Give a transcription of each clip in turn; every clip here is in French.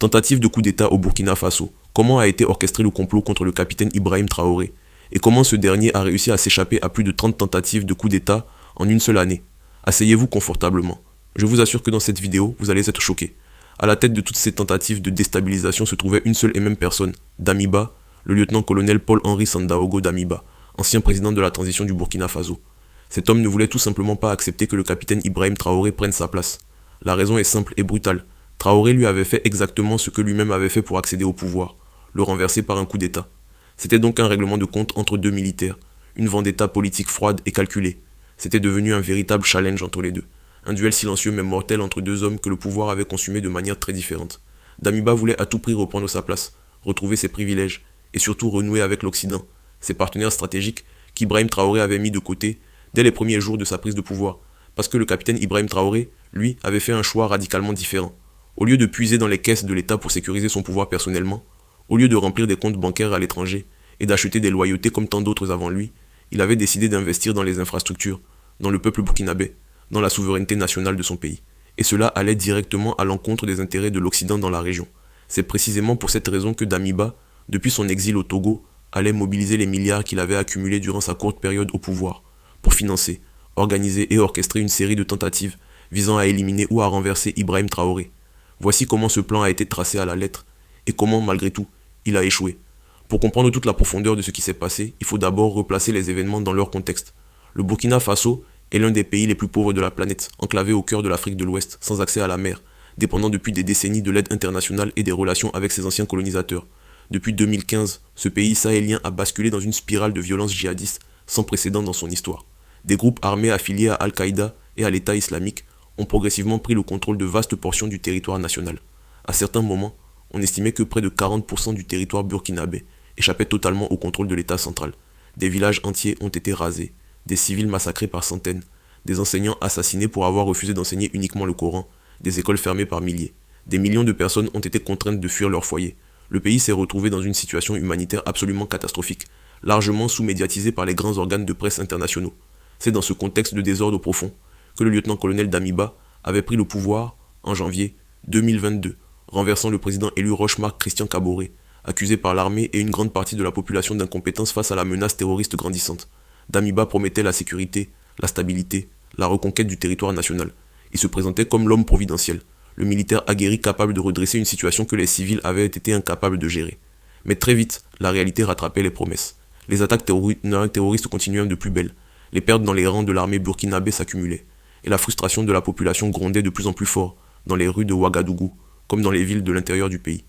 Tentative de coup d'État au Burkina Faso. Comment a été orchestré le complot contre le capitaine Ibrahim Traoré? Et comment ce dernier a réussi à s'échapper à plus de 30 tentatives de coup d'État en une seule année? Asseyez-vous confortablement. Je vous assure que dans cette vidéo, vous allez être choqués. À la tête de toutes ces tentatives de déstabilisation se trouvait une seule et même personne, Damiba, le lieutenant-colonel Paul-Henri Sandaogo Damiba, ancien président de la transition du Burkina Faso. Cet homme ne voulait tout simplement pas accepter que le capitaine Ibrahim Traoré prenne sa place. La raison est simple et brutale. Traoré lui avait fait exactement ce que lui-même avait fait pour accéder au pouvoir, le renverser par un coup d'État. C'était donc un règlement de compte entre deux militaires, une vendetta politique froide et calculée. C'était devenu un véritable challenge entre les deux, un duel silencieux mais mortel entre deux hommes que le pouvoir avait consumé de manière très différente. Damiba voulait à tout prix reprendre sa place, retrouver ses privilèges, et surtout renouer avec l'Occident, ses partenaires stratégiques qu'Ibrahim Traoré avait mis de côté dès les premiers jours de sa prise de pouvoir, parce que le capitaine Ibrahim Traoré, lui, avait fait un choix radicalement différent. Au lieu de puiser dans les caisses de l'État pour sécuriser son pouvoir personnellement, au lieu de remplir des comptes bancaires à l'étranger et d'acheter des loyautés comme tant d'autres avant lui, il avait décidé d'investir dans les infrastructures, dans le peuple burkinabé, dans la souveraineté nationale de son pays. Et cela allait directement à l'encontre des intérêts de l'Occident dans la région. C'est précisément pour cette raison que Damiba, depuis son exil au Togo, allait mobiliser les milliards qu'il avait accumulés durant sa courte période au pouvoir, pour financer, organiser et orchestrer une série de tentatives visant à éliminer ou à renverser Ibrahim Traoré. Voici comment ce plan a été tracé à la lettre, et comment, malgré tout, il a échoué. Pour comprendre toute la profondeur de ce qui s'est passé, il faut d'abord replacer les événements dans leur contexte. Le Burkina Faso est l'un des pays les plus pauvres de la planète, enclavé au cœur de l'Afrique de l'Ouest, sans accès à la mer, dépendant depuis des décennies de l'aide internationale et des relations avec ses anciens colonisateurs. Depuis 2015, ce pays sahélien a basculé dans une spirale de violence djihadiste sans précédent dans son histoire. Des groupes armés affiliés à Al-Qaïda et à l'État islamique ont progressivement pris le contrôle de vastes portions du territoire national. À certains moments, on estimait que près de 40% du territoire burkinabé échappait totalement au contrôle de l'État central. Des villages entiers ont été rasés, des civils massacrés par centaines, des enseignants assassinés pour avoir refusé d'enseigner uniquement le Coran, des écoles fermées par milliers. Des millions de personnes ont été contraintes de fuir leur foyer. Le pays s'est retrouvé dans une situation humanitaire absolument catastrophique, largement sous-médiatisée par les grands organes de presse internationaux. C'est dans ce contexte de désordre profond que le lieutenant-colonel Damiba avait pris le pouvoir en janvier 2022, renversant le président élu Roch-Marc Christian Kaboré, accusé par l'armée et une grande partie de la population d'incompétence face à la menace terroriste grandissante. Damiba promettait la sécurité, la stabilité, la reconquête du territoire national. Il se présentait comme l'homme providentiel, le militaire aguerri capable de redresser une situation que les civils avaient été incapables de gérer. Mais très vite, la réalité rattrapait les promesses. Les attaques terroristes continuaient de plus belle. Les pertes dans les rangs de l'armée burkinabé s'accumulaient. Et la frustration de la population grondait de plus en plus fort dans les rues de Ouagadougou, comme dans les villes de l'intérieur du pays.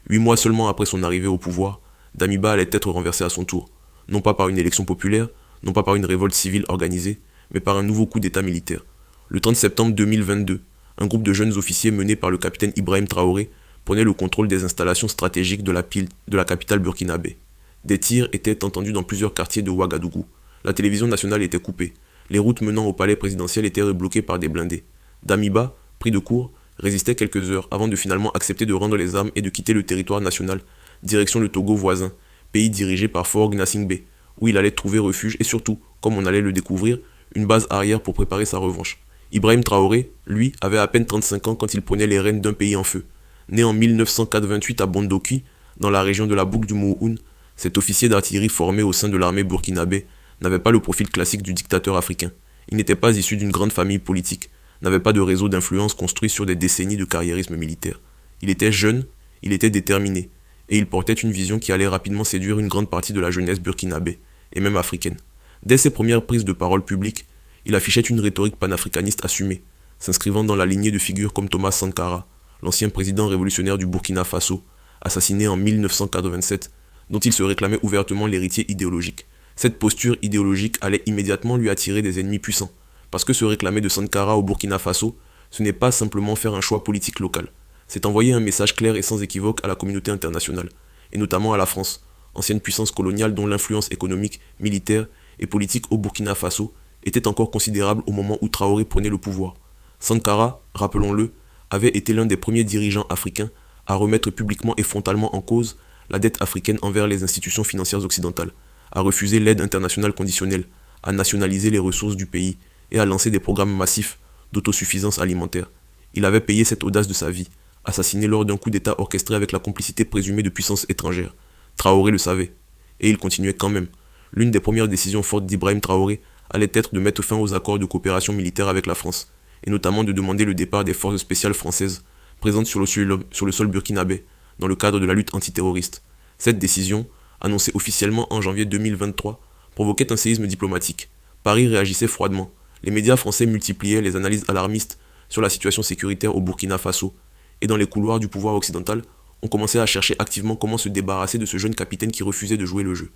8 mois seulement après son arrivée au pouvoir, Damiba allait être renversé à son tour, non pas par une élection populaire, non pas par une révolte civile organisée, mais par un nouveau coup d'État militaire. Le 30 septembre 2022, un groupe de jeunes officiers mené par le capitaine Ibrahim Traoré prenait le contrôle des installations stratégiques de la capitale burkinabé. Des tirs étaient entendus dans plusieurs quartiers de Ouagadougou. La télévision nationale était coupée. Les routes menant au palais présidentiel étaient bloquées par des blindés. Damiba, pris de court, résistait quelques heures avant de finalement accepter de rendre les armes et de quitter le territoire national, direction le Togo voisin, pays dirigé par Faure Gnassingbé, où il allait trouver refuge et surtout, comme on allait le découvrir, une base arrière pour préparer sa revanche. Ibrahim Traoré, lui, avait à peine 35 ans quand il prenait les rênes d'un pays en feu. Né en 1988 à Bondoki, dans la région de la boucle du Mouhoun, cet officier d'artillerie formé au sein de l'armée burkinabé n'avait pas le profil classique du dictateur africain. Il n'était pas issu d'une grande famille politique, n'avait pas de réseau d'influence construit sur des décennies de carriérisme militaire. Il était jeune, il était déterminé, et il portait une vision qui allait rapidement séduire une grande partie de la jeunesse burkinabé, et même africaine. Dès ses premières prises de parole publiques, il affichait une rhétorique panafricaniste assumée, s'inscrivant dans la lignée de figures comme Thomas Sankara, l'ancien président révolutionnaire du Burkina Faso, assassiné en 1987, dont il se réclamait ouvertement l'héritier idéologique. Cette posture idéologique allait immédiatement lui attirer des ennemis puissants, parce que se réclamer de Sankara au Burkina Faso, ce n'est pas simplement faire un choix politique local, c'est envoyer un message clair et sans équivoque à la communauté internationale, et notamment à la France, ancienne puissance coloniale dont l'influence économique, militaire et politique au Burkina Faso était encore considérable au moment où Traoré prenait le pouvoir. Sankara, rappelons-le, avait été l'un des premiers dirigeants africains à remettre publiquement et frontalement en cause la dette africaine envers les institutions financières occidentales, à refuser l'aide internationale conditionnelle, à nationaliser les ressources du pays et à lancer des programmes massifs d'autosuffisance alimentaire. Il avait payé cette audace de sa vie, assassiné lors d'un coup d'État orchestré avec la complicité présumée de puissances étrangères. Traoré le savait. Et il continuait quand même. L'une des premières décisions fortes d'Ibrahim Traoré allait être de mettre fin aux accords de coopération militaire avec la France, et notamment de demander le départ des forces spéciales françaises présentes sur le sol burkinabé dans le cadre de la lutte antiterroriste. Cette décision, annoncée officiellement en janvier 2023, provoquait un séisme diplomatique. Paris réagissait froidement. Les médias français multipliaient les analyses alarmistes sur la situation sécuritaire au Burkina Faso, et dans les couloirs du pouvoir occidental, on commençait à chercher activement comment se débarrasser de ce jeune capitaine qui refusait de jouer le jeu.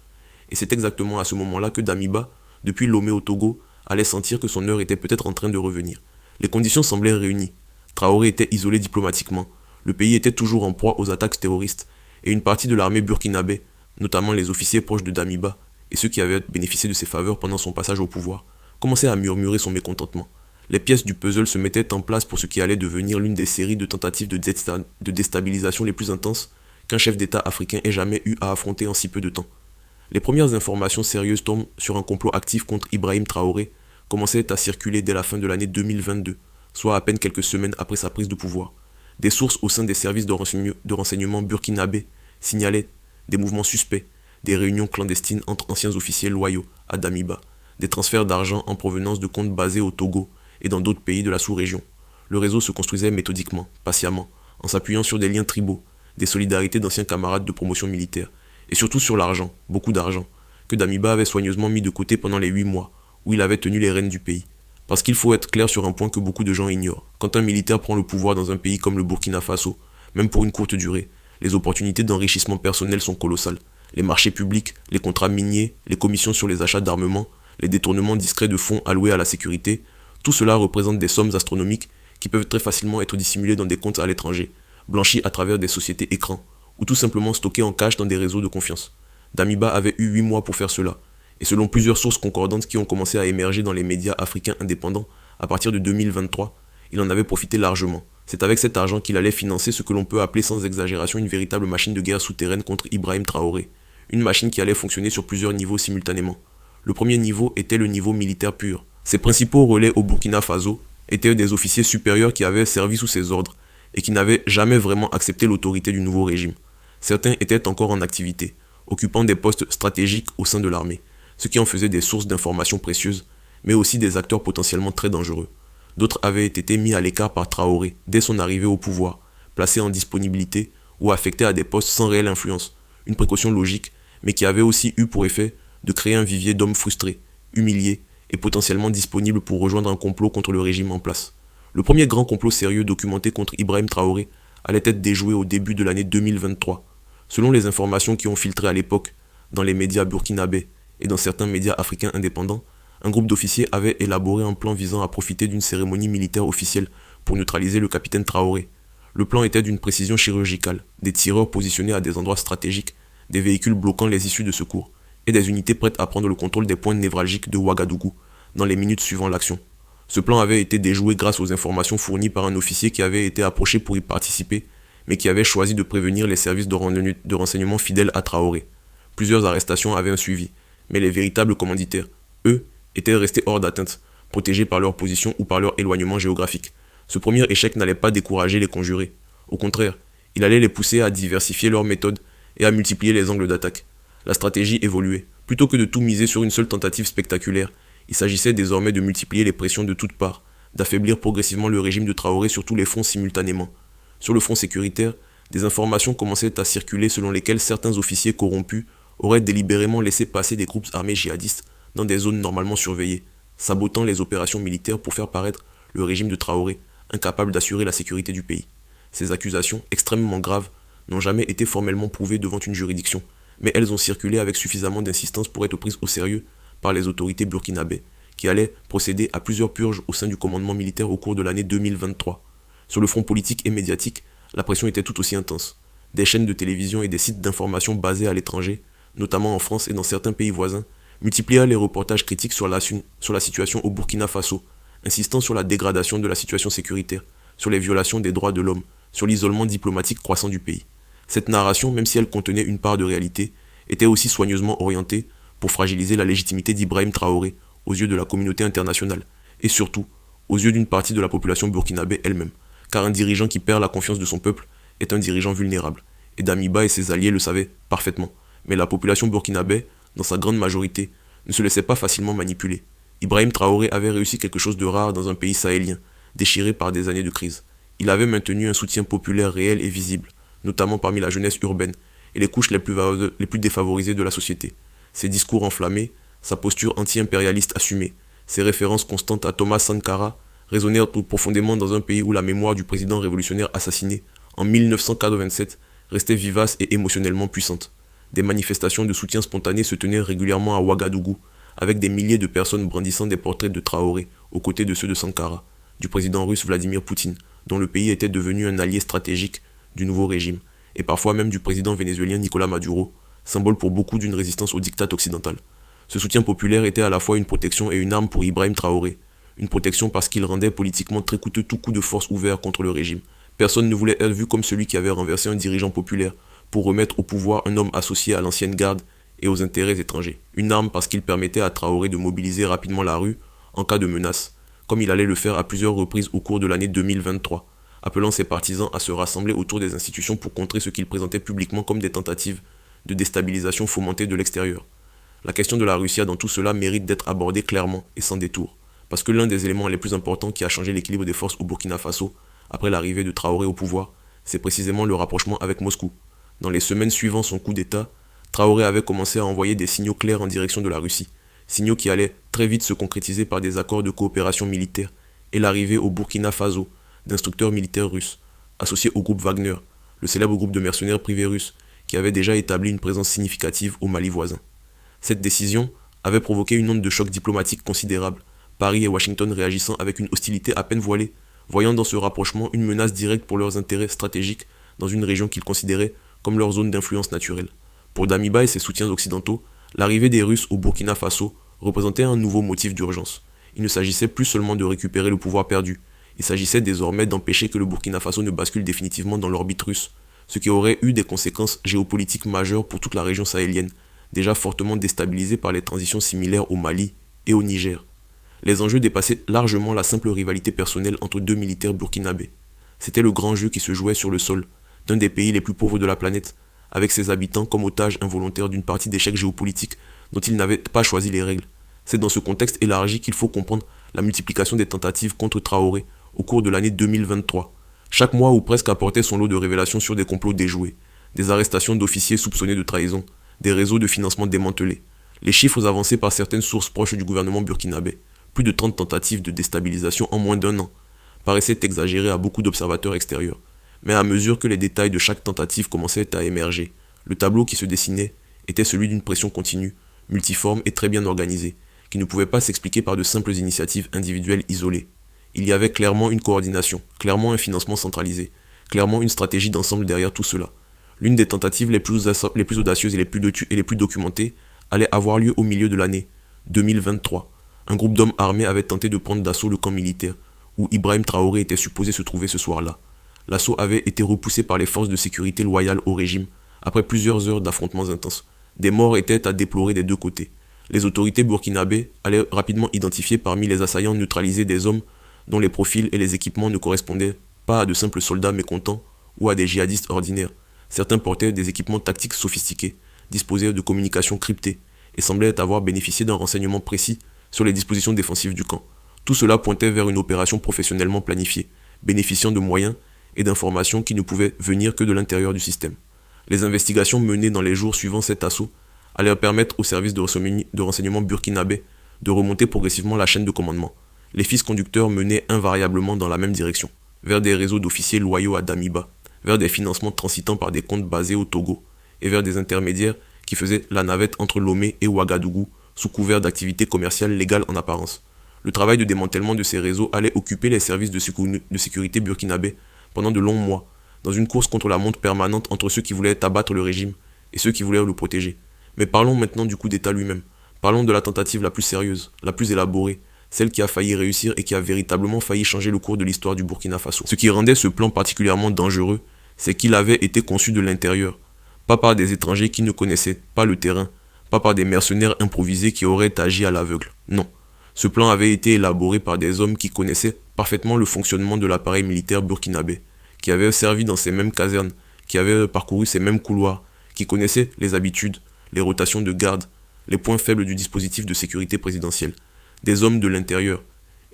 Et c'est exactement à ce moment-là que Damiba, depuis Lomé au Togo, allait sentir que son heure était peut-être en train de revenir. Les conditions semblaient réunies. Traoré était isolé diplomatiquement, le pays était toujours en proie aux attaques terroristes, et une partie de l'armée burkinabé, notamment les officiers proches de Damiba et ceux qui avaient bénéficié de ses faveurs pendant son passage au pouvoir, commençaient à murmurer son mécontentement. Les pièces du puzzle se mettaient en place pour ce qui allait devenir l'une des séries de tentatives de déstabilisation les plus intenses qu'un chef d'État africain ait jamais eu à affronter en si peu de temps. Les premières informations sérieuses tombent sur un complot actif contre Ibrahim Traoré commençaient à circuler dès la fin de l'année 2022, soit à peine quelques semaines après sa prise de pouvoir. Des sources au sein des services de renseignement burkinabés signalaient des mouvements suspects, des réunions clandestines entre anciens officiers loyaux à Damiba, des transferts d'argent en provenance de comptes basés au Togo et dans d'autres pays de la sous-région. Le réseau se construisait méthodiquement, patiemment, en s'appuyant sur des liens tribaux, des solidarités d'anciens camarades de promotion militaire, et surtout sur l'argent, beaucoup d'argent, que Damiba avait soigneusement mis de côté pendant les 8 mois, où il avait tenu les rênes du pays. Parce qu'il faut être clair sur un point que beaucoup de gens ignorent. Quand un militaire prend le pouvoir dans un pays comme le Burkina Faso, même pour une courte durée, les opportunités d'enrichissement personnel sont colossales. Les marchés publics, les contrats miniers, les commissions sur les achats d'armements, les détournements discrets de fonds alloués à la sécurité, tout cela représente des sommes astronomiques qui peuvent très facilement être dissimulées dans des comptes à l'étranger, blanchies à travers des sociétés écrans, ou tout simplement stockées en cash dans des réseaux de confiance. Damiba avait eu 8 mois pour faire cela, et selon plusieurs sources concordantes qui ont commencé à émerger dans les médias africains indépendants à partir de 2023, il en avait profité largement. C'est avec cet argent qu'il allait financer ce que l'on peut appeler sans exagération une véritable machine de guerre souterraine contre Ibrahim Traoré, une machine qui allait fonctionner sur plusieurs niveaux simultanément. Le premier niveau était le niveau militaire pur. Ses principaux relais au Burkina Faso étaient des officiers supérieurs qui avaient servi sous ses ordres et qui n'avaient jamais vraiment accepté l'autorité du nouveau régime. Certains étaient encore en activité, occupant des postes stratégiques au sein de l'armée, ce qui en faisait des sources d'informations précieuses, mais aussi des acteurs potentiellement très dangereux. D'autres avaient été mis à l'écart par Traoré dès son arrivée au pouvoir, placés en disponibilité ou affectés à des postes sans réelle influence, une précaution logique, mais qui avait aussi eu pour effet de créer un vivier d'hommes frustrés, humiliés et potentiellement disponibles pour rejoindre un complot contre le régime en place. Le premier grand complot sérieux documenté contre Ibrahim Traoré allait être déjoué au début de l'année 2023. Selon les informations qui ont filtré à l'époque dans les médias burkinabés et dans certains médias africains indépendants, un groupe d'officiers avait élaboré un plan visant à profiter d'une cérémonie militaire officielle pour neutraliser le capitaine Traoré. Le plan était d'une précision chirurgicale, des tireurs positionnés à des endroits stratégiques, des véhicules bloquant les issues de secours, et des unités prêtes à prendre le contrôle des points névralgiques de Ouagadougou dans les minutes suivant l'action. Ce plan avait été déjoué grâce aux informations fournies par un officier qui avait été approché pour y participer, mais qui avait choisi de prévenir les services de renseignement fidèles à Traoré. Plusieurs arrestations avaient un suivi, mais les véritables commanditaires, eux, étaient restés hors d'atteinte, protégés par leur position ou par leur éloignement géographique. Ce premier échec n'allait pas décourager les conjurés. Au contraire, il allait les pousser à diversifier leurs méthodes et à multiplier les angles d'attaque. La stratégie évoluait. Plutôt que de tout miser sur une seule tentative spectaculaire, il s'agissait désormais de multiplier les pressions de toutes parts, d'affaiblir progressivement le régime de Traoré sur tous les fronts simultanément. Sur le front sécuritaire, des informations commençaient à circuler selon lesquelles certains officiers corrompus auraient délibérément laissé passer des groupes armés djihadistes dans des zones normalement surveillées, sabotant les opérations militaires pour faire paraître le régime de Traoré incapable d'assurer la sécurité du pays. Ces accusations, extrêmement graves, n'ont jamais été formellement prouvées devant une juridiction, mais elles ont circulé avec suffisamment d'insistance pour être prises au sérieux par les autorités burkinabées, qui allaient procéder à plusieurs purges au sein du commandement militaire au cours de l'année 2023. Sur le front politique et médiatique, la pression était tout aussi intense. Des chaînes de télévision et des sites d'information basés à l'étranger, notamment en France et dans certains pays voisins, multiplièrent les reportages critiques sur la situation au Burkina Faso, insistant sur la dégradation de la situation sécuritaire, sur les violations des droits de l'homme, sur l'isolement diplomatique croissant du pays. Cette narration, même si elle contenait une part de réalité, était aussi soigneusement orientée pour fragiliser la légitimité d'Ibrahim Traoré aux yeux de la communauté internationale, et surtout aux yeux d'une partie de la population burkinabé elle-même, car un dirigeant qui perd la confiance de son peuple est un dirigeant vulnérable. Et Damiba et ses alliés le savaient parfaitement. Mais la population burkinabé, dans sa grande majorité, ne se laissait pas facilement manipuler. Ibrahim Traoré avait réussi quelque chose de rare dans un pays sahélien, déchiré par des années de crise. Il avait maintenu un soutien populaire réel et visible, notamment parmi la jeunesse urbaine et les couches les plus défavorisées de la société. Ses discours enflammés, sa posture anti-impérialiste assumée, ses références constantes à Thomas Sankara résonnèrent profondément dans un pays où la mémoire du président révolutionnaire assassiné en 1987 restait vivace et émotionnellement puissante. Des manifestations de soutien spontané se tenaient régulièrement à Ouagadougou, avec des milliers de personnes brandissant des portraits de Traoré, aux côtés de ceux de Sankara, du président russe Vladimir Poutine, dont le pays était devenu un allié stratégique du nouveau régime, et parfois même du président vénézuélien Nicolás Maduro, symbole pour beaucoup d'une résistance au diktat occidental. Ce soutien populaire était à la fois une protection et une arme pour Ibrahim Traoré. Une protection parce qu'il rendait politiquement très coûteux tout coup de force ouvert contre le régime. Personne ne voulait être vu comme celui qui avait renversé un dirigeant populaire pour remettre au pouvoir un homme associé à l'ancienne garde et aux intérêts étrangers. Une arme parce qu'il permettait à Traoré de mobiliser rapidement la rue en cas de menace, comme il allait le faire à plusieurs reprises au cours de l'année 2023, appelant ses partisans à se rassembler autour des institutions pour contrer ce qu'il présentait publiquement comme des tentatives de déstabilisation fomentées de l'extérieur. La question de la Russie dans tout cela mérite d'être abordée clairement et sans détour, parce que l'un des éléments les plus importants qui a changé l'équilibre des forces au Burkina Faso après l'arrivée de Traoré au pouvoir, c'est précisément le rapprochement avec Moscou. Dans les semaines suivant son coup d'État, Traoré avait commencé à envoyer des signaux clairs en direction de la Russie, signaux qui allaient très vite se concrétiser par des accords de coopération militaire et l'arrivée au Burkina Faso d'instructeurs militaires russes, associés au groupe Wagner, le célèbre groupe de mercenaires privés russes, qui avait déjà établi une présence significative au Mali voisin. Cette décision avait provoqué une onde de choc diplomatique considérable, Paris et Washington réagissant avec une hostilité à peine voilée, voyant dans ce rapprochement une menace directe pour leurs intérêts stratégiques dans une région qu'ils considéraient comme leur zone d'influence naturelle. Pour Damiba et ses soutiens occidentaux, l'arrivée des Russes au Burkina Faso représentait un nouveau motif d'urgence. Il ne s'agissait plus seulement de récupérer le pouvoir perdu, il s'agissait désormais d'empêcher que le Burkina Faso ne bascule définitivement dans l'orbite russe, ce qui aurait eu des conséquences géopolitiques majeures pour toute la région sahélienne, déjà fortement déstabilisée par les transitions similaires au Mali et au Niger. Les enjeux dépassaient largement la simple rivalité personnelle entre deux militaires burkinabés. C'était le grand jeu qui se jouait sur le sol d'un des pays les plus pauvres de la planète, avec ses habitants comme otages involontaires d'une partie d'échecs géopolitiques dont ils n'avaient pas choisi les règles. C'est dans ce contexte élargi qu'il faut comprendre la multiplication des tentatives contre Traoré au cours de l'année 2023. Chaque mois ou presque apportait son lot de révélations sur des complots déjoués, des arrestations d'officiers soupçonnés de trahison, des réseaux de financement démantelés. Les chiffres avancés par certaines sources proches du gouvernement burkinabé, plus de 30 tentatives de déstabilisation en moins d'un an, paraissaient exagérés à beaucoup d'observateurs extérieurs. Mais à mesure que les détails de chaque tentative commençaient à émerger, le tableau qui se dessinait était celui d'une pression continue, multiforme et très bien organisée, qui ne pouvait pas s'expliquer par de simples initiatives individuelles isolées. Il y avait clairement une coordination, clairement un financement centralisé, clairement une stratégie d'ensemble derrière tout cela. L'une des tentatives les plus audacieuses et les plus documentées allait avoir lieu au milieu de l'année 2023. Un groupe d'hommes armés avait tenté de prendre d'assaut le camp militaire, où Ibrahim Traoré était supposé se trouver ce soir-là. L'assaut avait été repoussé par les forces de sécurité loyales au régime, après plusieurs heures d'affrontements intenses. Des morts étaient à déplorer des deux côtés. Les autorités burkinabées allaient rapidement identifier parmi les assaillants neutralisés des hommes dont les profils et les équipements ne correspondaient pas à de simples soldats mécontents ou à des djihadistes ordinaires. Certains portaient des équipements tactiques sophistiqués, disposaient de communications cryptées et semblaient avoir bénéficié d'un renseignement précis sur les dispositions défensives du camp. Tout cela pointait vers une opération professionnellement planifiée, bénéficiant de moyens et d'informations qui ne pouvaient venir que de l'intérieur du système. Les investigations menées dans les jours suivant cet assaut allaient permettre aux services de renseignement burkinabé de remonter progressivement la chaîne de commandement. Les fils conducteurs menaient invariablement dans la même direction, vers des réseaux d'officiers loyaux à Damiba, vers des financements transitant par des comptes basés au Togo, et vers des intermédiaires qui faisaient la navette entre Lomé et Ouagadougou, sous couvert d'activités commerciales légales en apparence. Le travail de démantèlement de ces réseaux allait occuper les services de sécurité burkinabés pendant de longs mois, dans une course contre la montre permanente entre ceux qui voulaient abattre le régime et ceux qui voulaient le protéger. Mais parlons maintenant du coup d'État lui-même. Parlons de la tentative la plus sérieuse, la plus élaborée, celle qui a failli réussir et qui a véritablement failli changer le cours de l'histoire du Burkina Faso. Ce qui rendait ce plan particulièrement dangereux, c'est qu'il avait été conçu de l'intérieur, pas par des étrangers qui ne connaissaient pas le terrain, pas par des mercenaires improvisés qui auraient agi à l'aveugle. Non, ce plan avait été élaboré par des hommes qui connaissaient parfaitement le fonctionnement de l'appareil militaire burkinabé, qui avait servi dans ces mêmes casernes, qui avait parcouru ces mêmes couloirs, qui connaissait les habitudes, les rotations de garde, les points faibles du dispositif de sécurité présidentielle, des hommes de l'intérieur,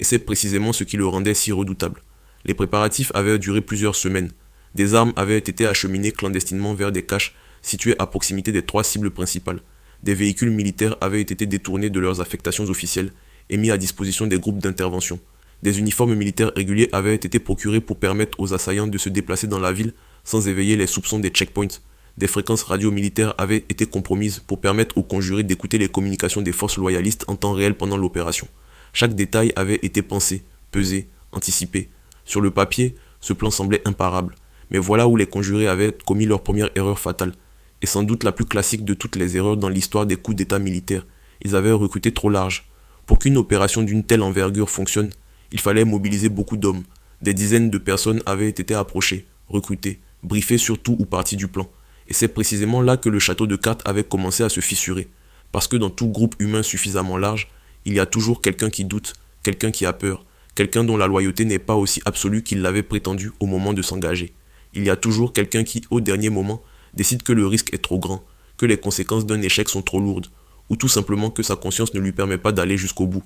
et c'est précisément ce qui le rendait si redoutable. Les préparatifs avaient duré plusieurs semaines, des armes avaient été acheminées clandestinement vers des caches situées à proximité des 3 cibles principales, des véhicules militaires avaient été détournés de leurs affectations officielles et mis à disposition des groupes d'intervention. Des uniformes militaires réguliers avaient été procurés pour permettre aux assaillants de se déplacer dans la ville sans éveiller les soupçons des checkpoints. Des fréquences radio militaires avaient été compromises pour permettre aux conjurés d'écouter les communications des forces loyalistes en temps réel pendant l'opération. Chaque détail avait été pensé, pesé, anticipé. Sur le papier, ce plan semblait imparable. Mais voilà où les conjurés avaient commis leur première erreur fatale, et sans doute la plus classique de toutes les erreurs dans l'histoire des coups d'état militaires. Ils avaient recruté trop large. Pour qu'une opération d'une telle envergure fonctionne, il fallait mobiliser beaucoup d'hommes. Des dizaines de personnes avaient été approchées, recrutées, briefées sur tout ou partie du plan. Et c'est précisément là que le château de cartes avait commencé à se fissurer. Parce que dans tout groupe humain suffisamment large, il y a toujours quelqu'un qui doute, quelqu'un qui a peur, quelqu'un dont la loyauté n'est pas aussi absolue qu'il l'avait prétendu au moment de s'engager. Il y a toujours quelqu'un qui, au dernier moment, décide que le risque est trop grand, que les conséquences d'un échec sont trop lourdes, ou tout simplement que sa conscience ne lui permet pas d'aller jusqu'au bout.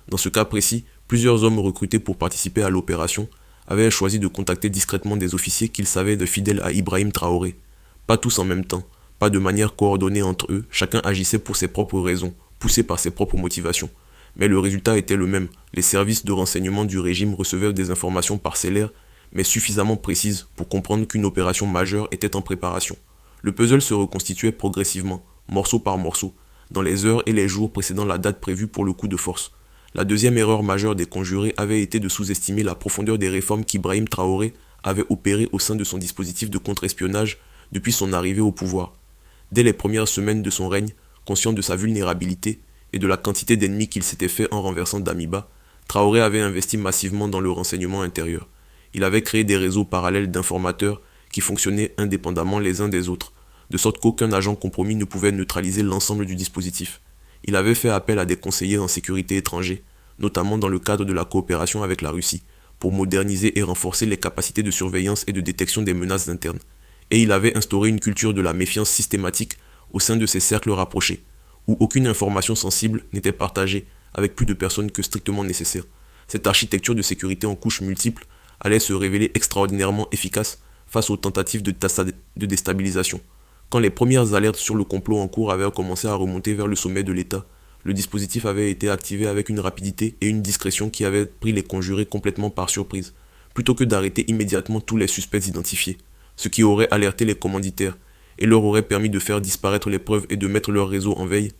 Dans ce cas précis, plusieurs hommes recrutés pour participer à l'opération avaient choisi de contacter discrètement des officiers qu'ils savaient de fidèles à Ibrahim Traoré. Pas tous en même temps, pas de manière coordonnée entre eux, chacun agissait pour ses propres raisons, poussé par ses propres motivations. Mais le résultat était le même, les services de renseignement du régime recevaient des informations parcellaires, mais suffisamment précises pour comprendre qu'une opération majeure était en préparation. Le puzzle se reconstituait progressivement, morceau par morceau, dans les heures et les jours précédant la date prévue pour le coup de force. La deuxième erreur majeure des conjurés avait été de sous-estimer la profondeur des réformes qu'Ibrahim Traoré avait opérées au sein de son dispositif de contre-espionnage depuis son arrivée au pouvoir. Dès les premières semaines de son règne, conscient de sa vulnérabilité et de la quantité d'ennemis qu'il s'était fait en renversant Damiba, Traoré avait investi massivement dans le renseignement intérieur. Il avait créé des réseaux parallèles d'informateurs qui fonctionnaient indépendamment les uns des autres, de sorte qu'aucun agent compromis ne pouvait neutraliser l'ensemble du dispositif. Il avait fait appel à des conseillers en sécurité étrangers, notamment dans le cadre de la coopération avec la Russie, pour moderniser et renforcer les capacités de surveillance et de détection des menaces internes. Et il avait instauré une culture de la méfiance systématique au sein de ses cercles rapprochés, où aucune information sensible n'était partagée avec plus de personnes que strictement nécessaire. Cette architecture de sécurité en couches multiples allait se révéler extraordinairement efficace face aux tentatives de déstabilisation. Quand les premières alertes sur le complot en cours avaient commencé à remonter vers le sommet de l'État, le dispositif avait été activé avec une rapidité et une discrétion qui avaient pris les conjurés complètement par surprise, plutôt que d'arrêter immédiatement tous les suspects identifiés, ce qui aurait alerté les commanditaires et leur aurait permis de faire disparaître les preuves et de mettre leur réseau en veille.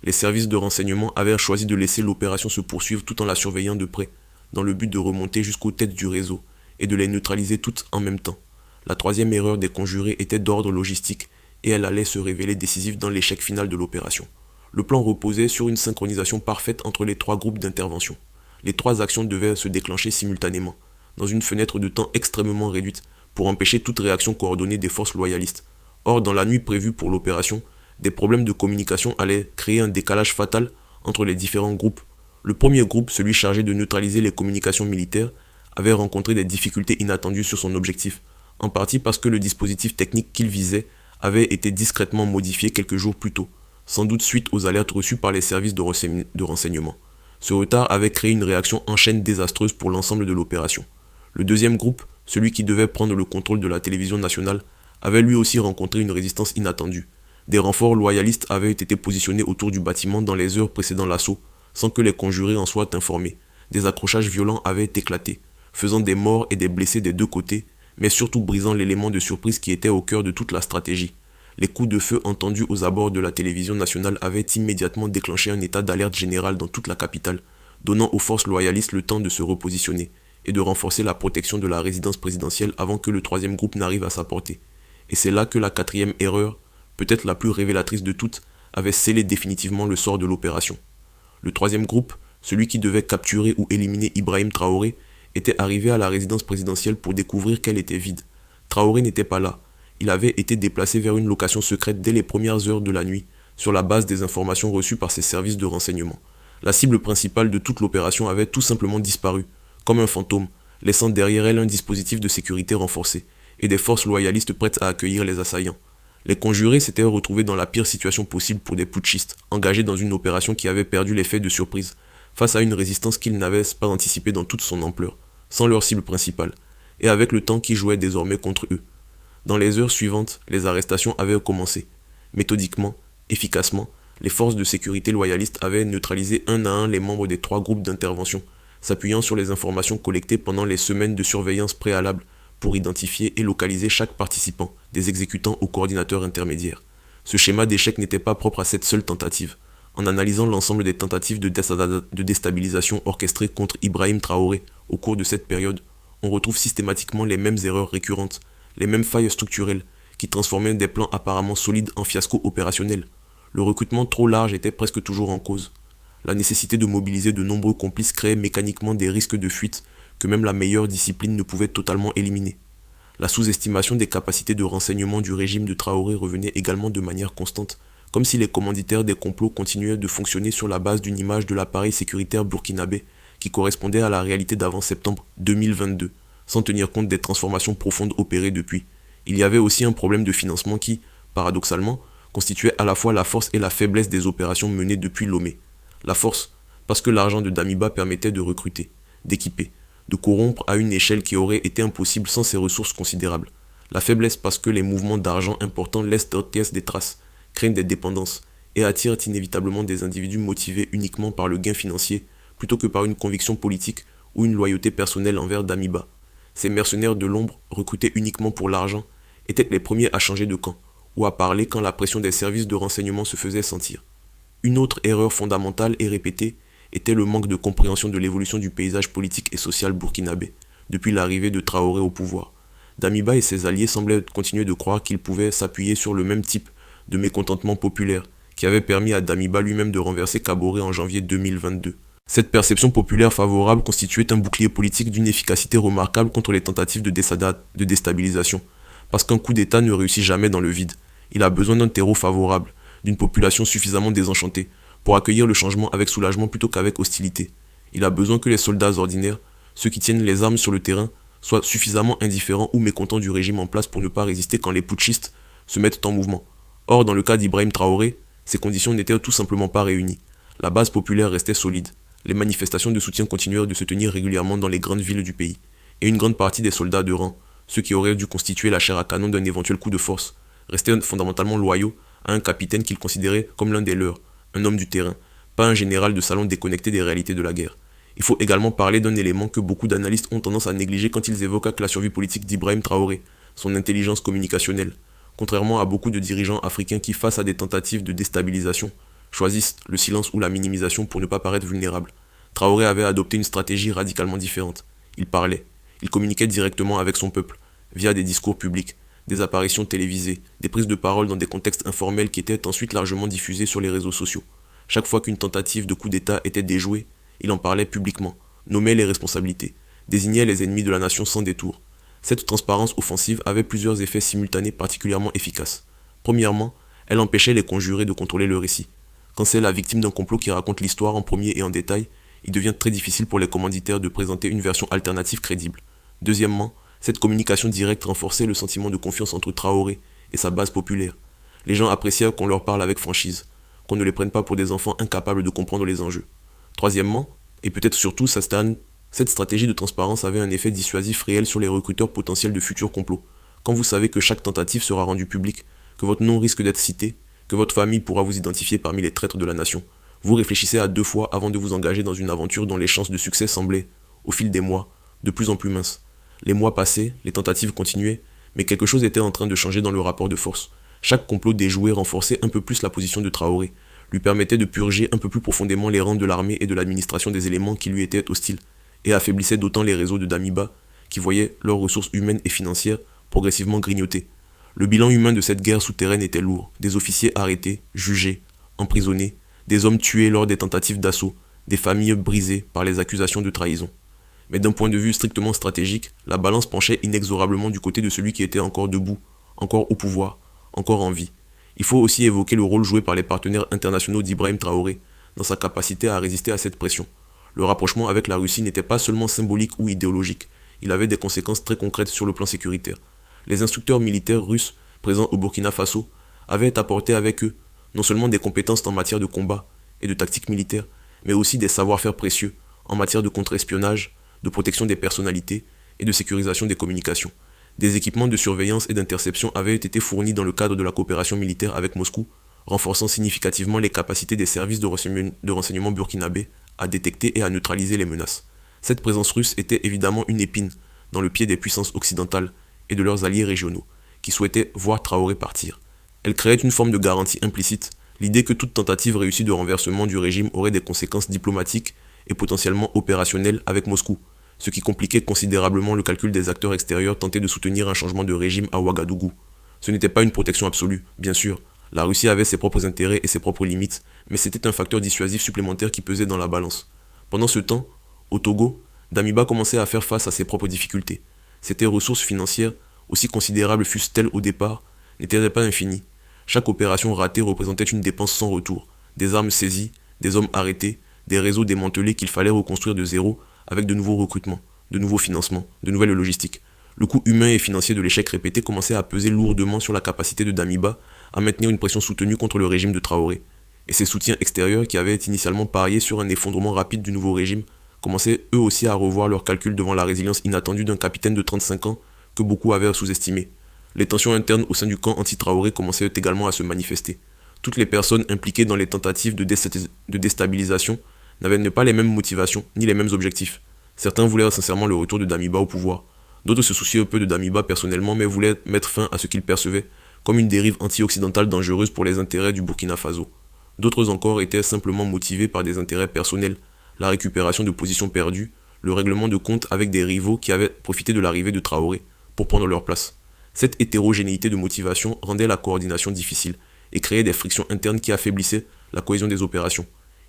Les services de renseignement avaient choisi de laisser l'opération se poursuivre tout en la surveillant de près, dans le but de remonter jusqu'aux têtes du réseau et de les neutraliser toutes en même temps. La troisième erreur des conjurés était d'ordre logistique et elle allait se révéler décisive dans l'échec final de l'opération. Le plan reposait sur une synchronisation parfaite entre les 3 groupes d'intervention. Les 3 actions devaient se déclencher simultanément, dans une fenêtre de temps extrêmement réduite, pour empêcher toute réaction coordonnée des forces loyalistes. Or, dans la nuit prévue pour l'opération, des problèmes de communication allaient créer un décalage fatal entre les différents groupes. Le premier groupe, celui chargé de neutraliser les communications militaires, avait rencontré des difficultés inattendues sur son objectif, en partie parce que le dispositif technique qu'il visait avait été discrètement modifié quelques jours plus tôt, sans doute suite aux alertes reçues par les services de renseignement. Ce retard avait créé une réaction en chaîne désastreuse pour l'ensemble de l'opération. Le deuxième groupe, celui qui devait prendre le contrôle de la télévision nationale, avait lui aussi rencontré une résistance inattendue. Des renforts loyalistes avaient été positionnés autour du bâtiment dans les heures précédant l'assaut, sans que les conjurés en soient informés. Des accrochages violents avaient éclaté, faisant des morts et des blessés des 2 côtés, mais surtout brisant l'élément de surprise qui était au cœur de toute la stratégie. Les coups de feu entendus aux abords de la télévision nationale avaient immédiatement déclenché un état d'alerte générale dans toute la capitale, donnant aux forces loyalistes le temps de se repositionner et de renforcer la protection de la résidence présidentielle avant que le 3e groupe n'arrive à sa portée. Et c'est là que la 4e erreur, peut-être la plus révélatrice de toutes, avait scellé définitivement le sort de l'opération. Le 3e groupe, celui qui devait capturer ou éliminer Ibrahim Traoré, était arrivé à la résidence présidentielle pour découvrir qu'elle était vide. Traoré n'était pas là. Il avait été déplacé vers une location secrète dès les premières heures de la nuit, sur la base des informations reçues par ses services de renseignement. La cible principale de toute l'opération avait tout simplement disparu, comme un fantôme, laissant derrière elle un dispositif de sécurité renforcé, et des forces loyalistes prêtes à accueillir les assaillants. Les conjurés s'étaient retrouvés dans la pire situation possible pour des putschistes, engagés dans une opération qui avait perdu l'effet de surprise, face à une résistance qu'ils n'avaient pas anticipée dans toute son ampleur, sans leur cible principale, et avec le temps qui jouait désormais contre eux. Dans les heures suivantes, les arrestations avaient commencé. Méthodiquement, efficacement, les forces de sécurité loyalistes avaient neutralisé un à un les membres des 3 groupes d'intervention, s'appuyant sur les informations collectées pendant les semaines de surveillance préalable pour identifier et localiser chaque participant, des exécutants aux coordinateurs intermédiaires. Ce schéma d'échec n'était pas propre à cette seule tentative. En analysant l'ensemble des tentatives de déstabilisation orchestrées contre Ibrahim Traoré au cours de cette période, on retrouve systématiquement les mêmes erreurs récurrentes, les mêmes failles structurelles qui transformaient des plans apparemment solides en fiascos opérationnels. Le recrutement trop large était presque toujours en cause. La nécessité de mobiliser de nombreux complices créait mécaniquement des risques de fuite que même la meilleure discipline ne pouvait totalement éliminer. La sous-estimation des capacités de renseignement du régime de Traoré revenait également de manière constante, comme si les commanditaires des complots continuaient de fonctionner sur la base d'une image de l'appareil sécuritaire burkinabé qui correspondait à la réalité d'avant septembre 2022, sans tenir compte des transformations profondes opérées depuis. Il y avait aussi un problème de financement qui, paradoxalement, constituait à la fois la force et la faiblesse des opérations menées depuis Lomé. La force, parce que l'argent de Damiba permettait de recruter, d'équiper, de corrompre à une échelle qui aurait été impossible sans ces ressources considérables. La faiblesse parce que les mouvements d'argent importants laissent des traces, créent des dépendances et attirent inévitablement des individus motivés uniquement par le gain financier plutôt que par une conviction politique ou une loyauté personnelle envers Damiba. Ces mercenaires de l'ombre, recrutés uniquement pour l'argent, étaient les premiers à changer de camp ou à parler quand la pression des services de renseignement se faisait sentir. Une autre erreur fondamentale et répétée était le manque de compréhension de l'évolution du paysage politique et social burkinabé, depuis l'arrivée de Traoré au pouvoir. Damiba et ses alliés semblaient continuer de croire qu'ils pouvaient s'appuyer sur le même type de mécontentement populaire qui avait permis à Damiba lui-même de renverser Kaboré en janvier 2022. Cette perception populaire favorable constituait un bouclier politique d'une efficacité remarquable contre les tentatives de déstabilisation, parce qu'un coup d'État ne réussit jamais dans le vide. Il a besoin d'un terreau favorable, d'une population suffisamment désenchantée, pour accueillir le changement avec soulagement plutôt qu'avec hostilité. Il a besoin que les soldats ordinaires, ceux qui tiennent les armes sur le terrain, soient suffisamment indifférents ou mécontents du régime en place pour ne pas résister quand les putschistes se mettent en mouvement. Or, dans le cas d'Ibrahim Traoré, ces conditions n'étaient tout simplement pas réunies. La base populaire restait solide. Les manifestations de soutien continuèrent de se tenir régulièrement dans les grandes villes du pays. Et une grande partie des soldats de rang, ceux qui auraient dû constituer la chair à canon d'un éventuel coup de force, restaient fondamentalement loyaux à un capitaine qu'ils considéraient comme l'un des leurs, un homme du terrain, pas un général de salon déconnecté des réalités de la guerre. Il faut également parler d'un élément que beaucoup d'analystes ont tendance à négliger quand ils évoquent la survie politique d'Ibrahim Traoré, son intelligence communicationnelle. Contrairement à beaucoup de dirigeants africains qui, face à des tentatives de déstabilisation, choisissent le silence ou la minimisation pour ne pas paraître vulnérables, Traoré avait adopté une stratégie radicalement différente. Il parlait, il communiquait directement avec son peuple, via des discours publics, des apparitions télévisées, des prises de parole dans des contextes informels qui étaient ensuite largement diffusés sur les réseaux sociaux. Chaque fois qu'une tentative de coup d'État était déjouée, il en parlait publiquement, nommait les responsabilités, désignait les ennemis de la nation sans détour. Cette transparence offensive avait plusieurs effets simultanés particulièrement efficaces. Premièrement, elle empêchait les conjurés de contrôler le récit. Quand c'est la victime d'un complot qui raconte l'histoire en premier et en détail, il devient très difficile pour les commanditaires de présenter une version alternative crédible. Deuxièmement, cette communication directe renforçait le sentiment de confiance entre Traoré et sa base populaire. Les gens appréciaient qu'on leur parle avec franchise, qu'on ne les prenne pas pour des enfants incapables de comprendre les enjeux. Troisièmement, et peut-être surtout, cette stratégie de transparence avait un effet dissuasif réel sur les recruteurs potentiels de futurs complots. Quand vous savez que chaque tentative sera rendue publique, que votre nom risque d'être cité, que votre famille pourra vous identifier parmi les traîtres de la nation, vous réfléchissez à 2 fois avant de vous engager dans une aventure dont les chances de succès semblaient, au fil des mois, de plus en plus minces. Les mois passaient, les tentatives continuaient, mais quelque chose était en train de changer dans le rapport de force. Chaque complot déjoué renforçait un peu plus la position de Traoré, lui permettait de purger un peu plus profondément les rangs de l'armée et de l'administration des éléments qui lui étaient hostiles, et affaiblissait d'autant les réseaux de Damiba, qui voyaient leurs ressources humaines et financières progressivement grignotées. Le bilan humain de cette guerre souterraine était lourd, des officiers arrêtés, jugés, emprisonnés, des hommes tués lors des tentatives d'assaut, des familles brisées par les accusations de trahison. Mais d'un point de vue strictement stratégique, la balance penchait inexorablement du côté de celui qui était encore debout, encore au pouvoir, encore en vie. Il faut aussi évoquer le rôle joué par les partenaires internationaux d'Ibrahim Traoré dans sa capacité à résister à cette pression. Le rapprochement avec la Russie n'était pas seulement symbolique ou idéologique, il avait des conséquences très concrètes sur le plan sécuritaire. Les instructeurs militaires russes présents au Burkina Faso avaient apporté avec eux non seulement des compétences en matière de combat et de tactique militaire, mais aussi des savoir-faire précieux en matière de contre-espionnage, de protection des personnalités et de sécurisation des communications. Des équipements de surveillance et d'interception avaient été fournis dans le cadre de la coopération militaire avec Moscou, renforçant significativement les capacités des services de renseignement burkinabés à détecter et à neutraliser les menaces. Cette présence russe était évidemment une épine dans le pied des puissances occidentales et de leurs alliés régionaux, qui souhaitaient voir Traoré partir. Elle créait une forme de garantie implicite, l'idée que toute tentative réussie de renversement du régime aurait des conséquences diplomatiques et potentiellement opérationnelles avec Moscou, ce qui compliquait considérablement le calcul des acteurs extérieurs tentés de soutenir un changement de régime à Ouagadougou. Ce n'était pas une protection absolue, bien sûr. La Russie avait ses propres intérêts et ses propres limites, mais c'était un facteur dissuasif supplémentaire qui pesait dans la balance. Pendant ce temps, au Togo, Damiba commençait à faire face à ses propres difficultés. Ses ressources financières, aussi considérables fussent-elles au départ, n'étaient pas infinies. Chaque opération ratée représentait une dépense sans retour, des armes saisies, des hommes arrêtés, des réseaux démantelés qu'il fallait reconstruire de zéro avec de nouveaux recrutements, de nouveaux financements, de nouvelles logistiques. Le coût humain et financier de l'échec répété commençait à peser lourdement sur la capacité de Damiba à maintenir une pression soutenue contre le régime de Traoré. Et ses soutiens extérieurs, qui avaient initialement parié sur un effondrement rapide du nouveau régime, commençaient eux aussi à revoir leurs calculs devant la résilience inattendue d'un capitaine de 35 ans que beaucoup avaient sous-estimé. Les tensions internes au sein du camp anti-Traoré commençaient également à se manifester. Toutes les personnes impliquées dans les tentatives de déstabilisation n'avaient pas les mêmes motivations ni les mêmes objectifs. Certains voulaient sincèrement le retour de Damiba au pouvoir. D'autres se souciaient un peu de Damiba personnellement, mais voulaient mettre fin à ce qu'ils percevaient comme une dérive anti-occidentale dangereuse pour les intérêts du Burkina Faso. D'autres encore étaient simplement motivés par des intérêts personnels, la récupération de positions perdues, le règlement de comptes avec des rivaux qui avaient profité de l'arrivée de Traoré pour prendre leur place. Cette hétérogénéité de motivation rendait la coordination difficile et créait des frictions internes qui affaiblissaient la cohésion des opérations.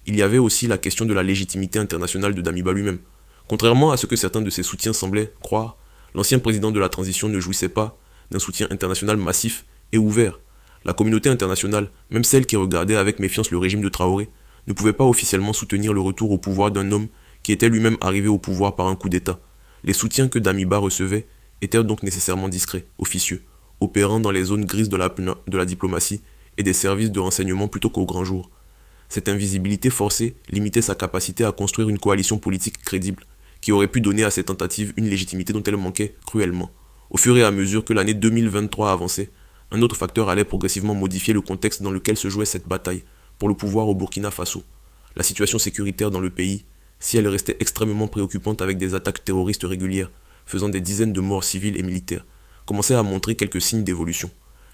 Il y avait aussi la question de la légitimité internationale de Damiba lui-même. Contrairement à ce que certains de ses soutiens semblaient croire, l'ancien président de la transition ne jouissait pas d'un soutien international massif et ouvert. La communauté internationale, même celle qui regardait avec méfiance le régime de Traoré, ne pouvait pas officiellement soutenir le retour au pouvoir d'un homme qui était lui-même arrivé au pouvoir par un coup d'État. Les soutiens que Damiba recevait étaient donc nécessairement discrets, officieux, opérant dans les zones grises de la diplomatie et des services de renseignement plutôt qu'au grand jour. Cette invisibilité forcée limitait sa capacité à construire une coalition politique crédible, qui aurait pu donner à ces tentatives une légitimité dont elle manquait cruellement. Au fur et à mesure que l'année 2023 avançait, un autre facteur allait progressivement modifier le contexte dans lequel se jouait cette bataille pour le pouvoir au Burkina Faso. La situation sécuritaire dans le pays, si elle restait extrêmement préoccupante avec des attaques terroristes régulières, faisant des dizaines de morts civiles et militaires, commençait à montrer quelques signes d'évolution.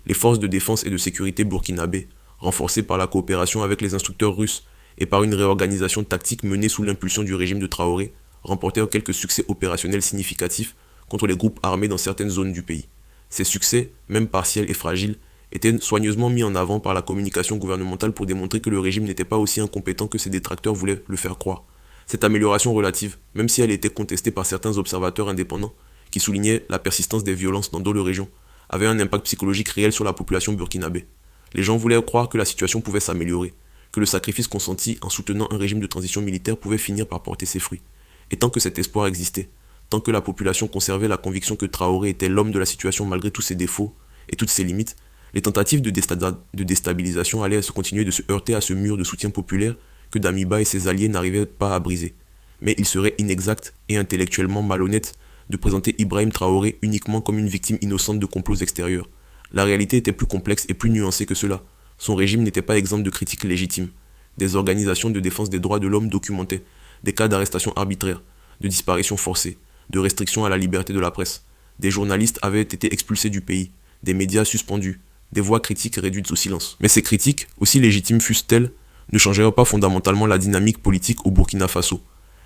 Les forces de défense et de sécurité burkinabées, renforcées par la coopération avec les instructeurs russes et par une réorganisation tactique menée sous l'impulsion du régime de Traoré, remportèrent quelques succès opérationnels significatifs contre les groupes armés dans certaines zones du pays. Ces succès, même partiels et fragiles, étaient soigneusement mis en avant par la communication gouvernementale pour démontrer que le régime n'était pas aussi incompétent que ses détracteurs voulaient le faire croire. Cette amélioration relative, même si elle était contestée par certains observateurs indépendants, qui soulignaient la persistance des violences dans d'autres régions, avait un impact psychologique réel sur la population burkinabé. Les gens voulaient croire que la situation pouvait s'améliorer, que le sacrifice consenti en soutenant un régime de transition militaire pouvait finir par porter ses fruits. Et tant que cet espoir existait, tant que la population conservait la conviction que Traoré était l'homme de la situation malgré tous ses défauts et toutes ses limites, les tentatives de déstabilisation allaient se continuer de se heurter à ce mur de soutien populaire que Damiba et ses alliés n'arrivaient pas à briser. Mais il serait inexact et intellectuellement malhonnête de présenter Ibrahim Traoré uniquement comme une victime innocente de complots extérieurs. La réalité était plus complexe et plus nuancée que cela. Son régime n'était pas exempt de critiques légitimes. Des organisations de défense des droits de l'homme documentaient des cas d'arrestation arbitraire, de disparition forcée, de restrictions à la liberté de la presse. Des journalistes avaient été expulsés du pays, des médias suspendus, des voix critiques réduites au silence. Mais ces critiques, aussi légitimes fussent-elles, ne changèrent pas fondamentalement la dynamique politique au Burkina Faso.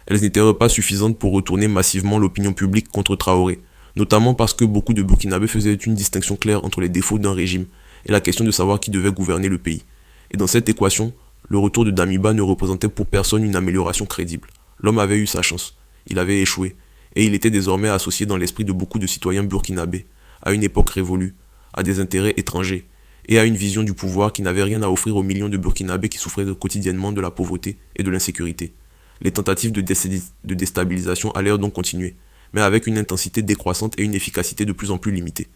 Elles n'étaient pas suffisantes pour retourner massivement l'opinion publique contre Traoré, notamment parce que beaucoup de Burkinabés faisaient une distinction claire entre les défauts d'un régime et la question de savoir qui devait gouverner le pays. Et dans cette équation, le retour de Damiba ne représentait pour personne une amélioration crédible. L'homme avait eu sa chance, il avait échoué, et il était désormais associé dans l'esprit de beaucoup de citoyens burkinabés, à une époque révolue, à des intérêts étrangers, et à une vision du pouvoir qui n'avait rien à offrir aux millions de Burkinabés qui souffraient quotidiennement de la pauvreté et de l'insécurité. Les tentatives de déstabilisation allèrent donc continuer, mais avec une intensité décroissante et une efficacité de plus en plus limitée.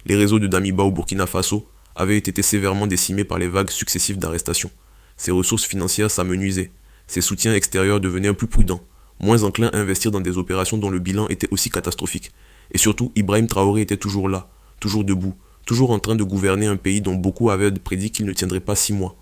Les réseaux de Damiba au Burkina Faso avaient été sévèrement décimés par les vagues successives d'arrestations. Ses ressources financières s'amenuisaient, ses soutiens extérieurs devenaient plus prudents, moins enclins à investir dans des opérations dont le bilan était aussi catastrophique. Et surtout, Ibrahim Traoré était toujours là, toujours debout, toujours en train de gouverner un pays dont beaucoup avaient prédit qu'il ne tiendrait pas 6 mois.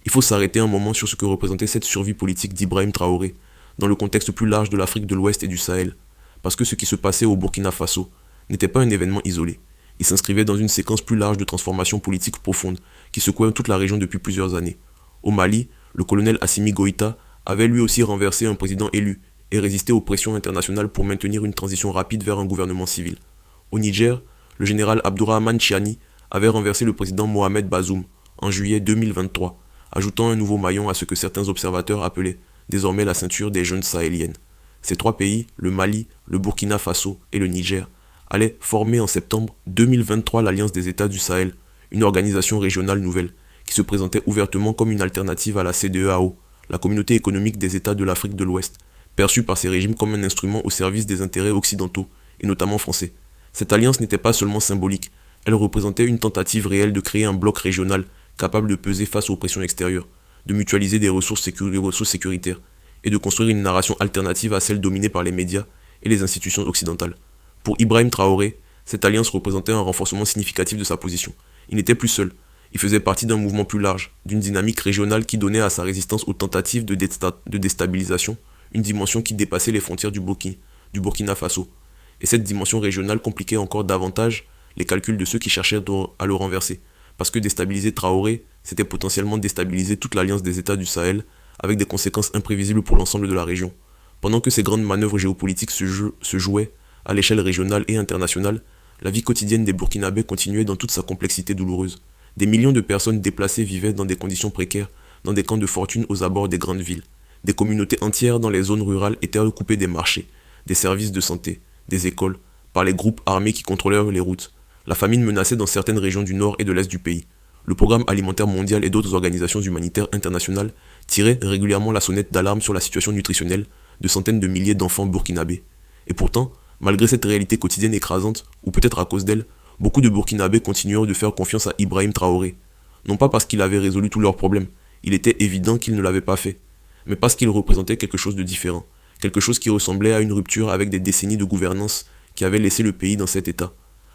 Il faut s'arrêter un moment sur ce que représentait cette survie politique d'Ibrahim Traoré, dans le contexte plus large de l'Afrique de l'Ouest et du Sahel, parce que ce qui se passait au Burkina Faso n'était pas un événement isolé. Il s'inscrivait dans une séquence plus large de transformations politiques profondes qui secouaient toute la région depuis plusieurs années. Au Mali, le colonel Assimi Goïta avait lui aussi renversé un président élu et résisté aux pressions internationales pour maintenir une transition rapide vers un gouvernement civil. Au Niger, le général Abdourahmane Chiani avait renversé le président Mohamed Bazoum en juillet 2023, ajoutant un nouveau maillon à ce que certains observateurs appelaient désormais la ceinture des jeunes sahéliennes. Ces 3 pays, le Mali, le Burkina Faso et le Niger, allaient former en septembre 2023 l'Alliance des États du Sahel, une organisation régionale nouvelle qui se présentait ouvertement comme une alternative à la CEDEAO, la Communauté économique des États de l'Afrique de l'Ouest, perçue par ces régimes comme un instrument au service des intérêts occidentaux, et notamment français. Cette alliance n'était pas seulement symbolique, elle représentait une tentative réelle de créer un bloc régional capable de peser face aux pressions extérieures, de mutualiser des ressources sécuritaires, et de construire une narration alternative à celle dominée par les médias et les institutions occidentales. Pour Ibrahim Traoré, cette alliance représentait un renforcement significatif de sa position. Il n'était plus seul, il faisait partie d'un mouvement plus large, d'une dynamique régionale qui donnait à sa résistance aux tentatives de déstabilisation une dimension qui dépassait les frontières du Burkina Faso. Et cette dimension régionale compliquait encore davantage les calculs de ceux qui cherchaient à le renverser. Parce que déstabiliser Traoré, c'était potentiellement déstabiliser toute l'alliance des États du Sahel, avec des conséquences imprévisibles pour l'ensemble de la région. Pendant que ces grandes manœuvres géopolitiques se jouaient à l'échelle régionale et internationale, la vie quotidienne des Burkinabés continuait dans toute sa complexité douloureuse. Des millions de personnes déplacées vivaient dans des conditions précaires, dans des camps de fortune aux abords des grandes villes. Des communautés entières dans les zones rurales étaient recoupées des marchés, des services de santé, des écoles, par les groupes armés qui contrôlaient les routes. La famine menaçait dans certaines régions du nord et de l'est du pays. Le Programme alimentaire mondial et d'autres organisations humanitaires internationales tiraient régulièrement la sonnette d'alarme sur la situation nutritionnelle de centaines de milliers d'enfants burkinabés. Et pourtant, malgré cette réalité quotidienne écrasante, ou peut-être à cause d'elle, beaucoup de Burkinabés continuèrent de faire confiance à Ibrahim Traoré. Non pas parce qu'il avait résolu tous leurs problèmes, il était évident qu'il ne l'avait pas fait, mais parce qu'il représentait quelque chose de différent, quelque chose qui ressemblait à une rupture avec des décennies de gouvernance qui avaient laissé le pays dans cet état.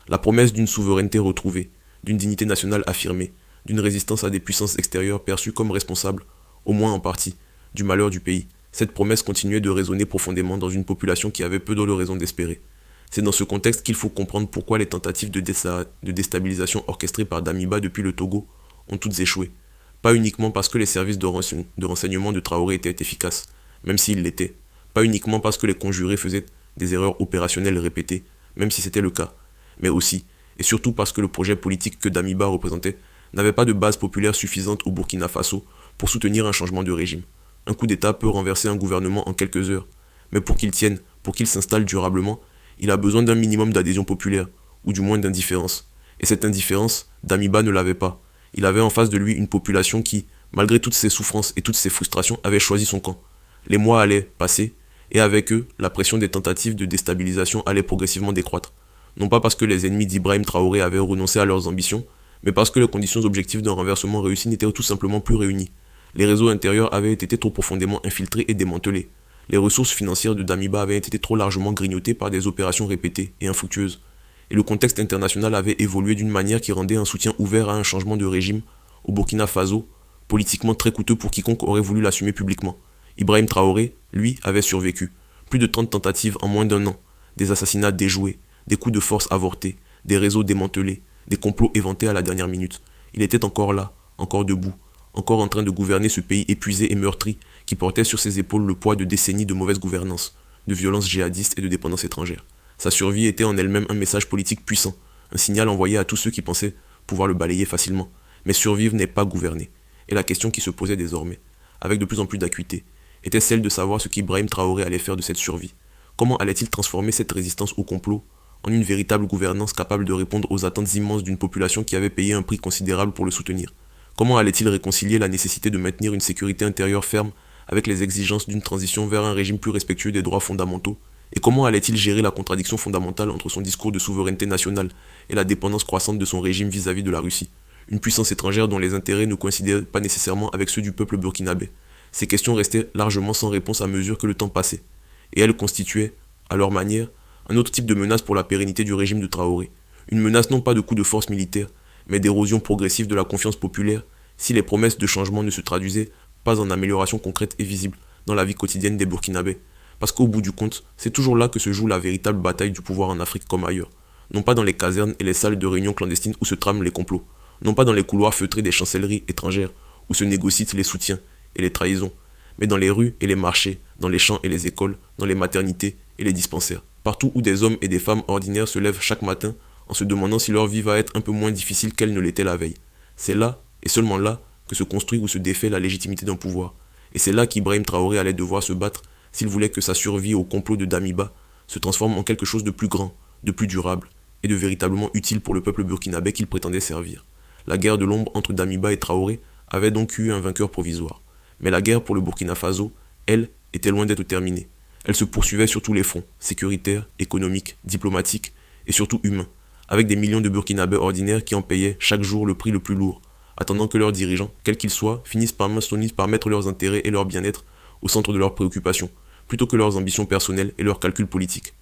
La promesse d'une souveraineté retrouvée, d'une dignité nationale affirmée, d'une résistance à des puissances extérieures perçues comme responsables, au moins en partie, du malheur du pays. Cette promesse continuait de résonner profondément dans une population qui avait peu de raisons d'espérer. C'est dans ce contexte qu'il faut comprendre pourquoi les tentatives de déstabilisation orchestrées par Damiba depuis le Togo ont toutes échoué. Pas uniquement parce que les services de renseignement de Traoré étaient efficaces, même s'ils l'étaient. Pas uniquement parce que les conjurés faisaient des erreurs opérationnelles répétées, même si c'était le cas. Mais aussi, et surtout parce que le projet politique que Damiba représentait n'avait pas de base populaire suffisante au Burkina Faso pour soutenir un changement de régime. Un coup d'État peut renverser un gouvernement en quelques heures, mais pour qu'il tienne, pour qu'il s'installe durablement, il a besoin d'un minimum d'adhésion populaire, ou du moins d'indifférence. Et cette indifférence, Damiba ne l'avait pas. Il avait en face de lui une population qui, malgré toutes ses souffrances et toutes ses frustrations, avait choisi son camp. Les mois allaient passer, et avec eux, la pression des tentatives de déstabilisation allait progressivement décroître. Non pas parce que les ennemis d'Ibrahim Traoré avaient renoncé à leurs ambitions, mais parce que les conditions objectives d'un renversement réussi n'étaient tout simplement plus réunies. Les réseaux intérieurs avaient été trop profondément infiltrés et démantelés. Les ressources financières de Damiba avaient été trop largement grignotées par des opérations répétées et infructueuses. Et le contexte international avait évolué d'une manière qui rendait un soutien ouvert à un changement de régime au Burkina Faso, politiquement très coûteux pour quiconque aurait voulu l'assumer publiquement. Ibrahim Traoré, lui, avait survécu. Plus de 30 tentatives en moins d'1 an, des assassinats déjoués, des coups de force avortés, des réseaux démantelés, des complots éventés à la dernière minute. Il était encore là, encore debout, encore en train de gouverner ce pays épuisé et meurtri qui portait sur ses épaules le poids de décennies de mauvaise gouvernance, de violences djihadistes et de dépendance étrangère. Sa survie était en elle-même un message politique puissant, un signal envoyé à tous ceux qui pensaient pouvoir le balayer facilement. Mais survivre n'est pas gouverner. Et la question qui se posait désormais, avec de plus en plus d'acuité, était celle de savoir ce qu'Ibrahim Traoré allait faire de cette survie. Comment allait-il transformer cette résistance au complot en une véritable gouvernance capable de répondre aux attentes immenses d'une population qui avait payé un prix considérable pour le soutenir? Comment allait-il réconcilier la nécessité de maintenir une sécurité intérieure ferme avec les exigences d'une transition vers un régime plus respectueux des droits fondamentaux? Et comment allait-il gérer la contradiction fondamentale entre son discours de souveraineté nationale et la dépendance croissante de son régime vis-à-vis de la Russie, une puissance étrangère dont les intérêts ne coïncidaient pas nécessairement avec ceux du peuple burkinabé? Ces questions restaient largement sans réponse à mesure que le temps passait, et elles constituaient, à leur manière, un autre type de menace pour la pérennité du régime de Traoré. Une menace non pas de coup de force militaire, mais d'érosion progressive de la confiance populaire si les promesses de changement ne se traduisaient pas en amélioration concrète et visible dans la vie quotidienne des Burkinabés. Parce qu'au bout du compte, c'est toujours là que se joue la véritable bataille du pouvoir en Afrique comme ailleurs. Non pas dans les casernes et les salles de réunion clandestines où se trament les complots, non pas dans les couloirs feutrés des chancelleries étrangères où se négocient les soutiens et les trahisons, mais dans les rues et les marchés, dans les champs et les écoles, dans les maternités et les dispensaires. Partout où des hommes et des femmes ordinaires se lèvent chaque matin en se demandant si leur vie va être un peu moins difficile qu'elle ne l'était la veille. C'est là, et seulement là, que se construit ou se défait la légitimité d'un pouvoir. Et c'est là qu'Ibrahim Traoré allait devoir se battre s'il voulait que sa survie au complot de Damiba se transforme en quelque chose de plus grand, de plus durable, et de véritablement utile pour le peuple burkinabé qu'il prétendait servir. La guerre de l'ombre entre Damiba et Traoré avait donc eu un vainqueur provisoire. Mais la guerre pour le Burkina Faso, elle, était loin d'être terminée. Elle se poursuivait sur tous les fronts, sécuritaires, économiques, diplomatiques et surtout humains, avec des millions de Burkinabés ordinaires qui en payaient chaque jour le prix le plus lourd, attendant que leurs dirigeants, quels qu'ils soient, finissent par mettre leurs intérêts et leur bien-être au centre de leurs préoccupations, plutôt que leurs ambitions personnelles et leurs calculs politiques.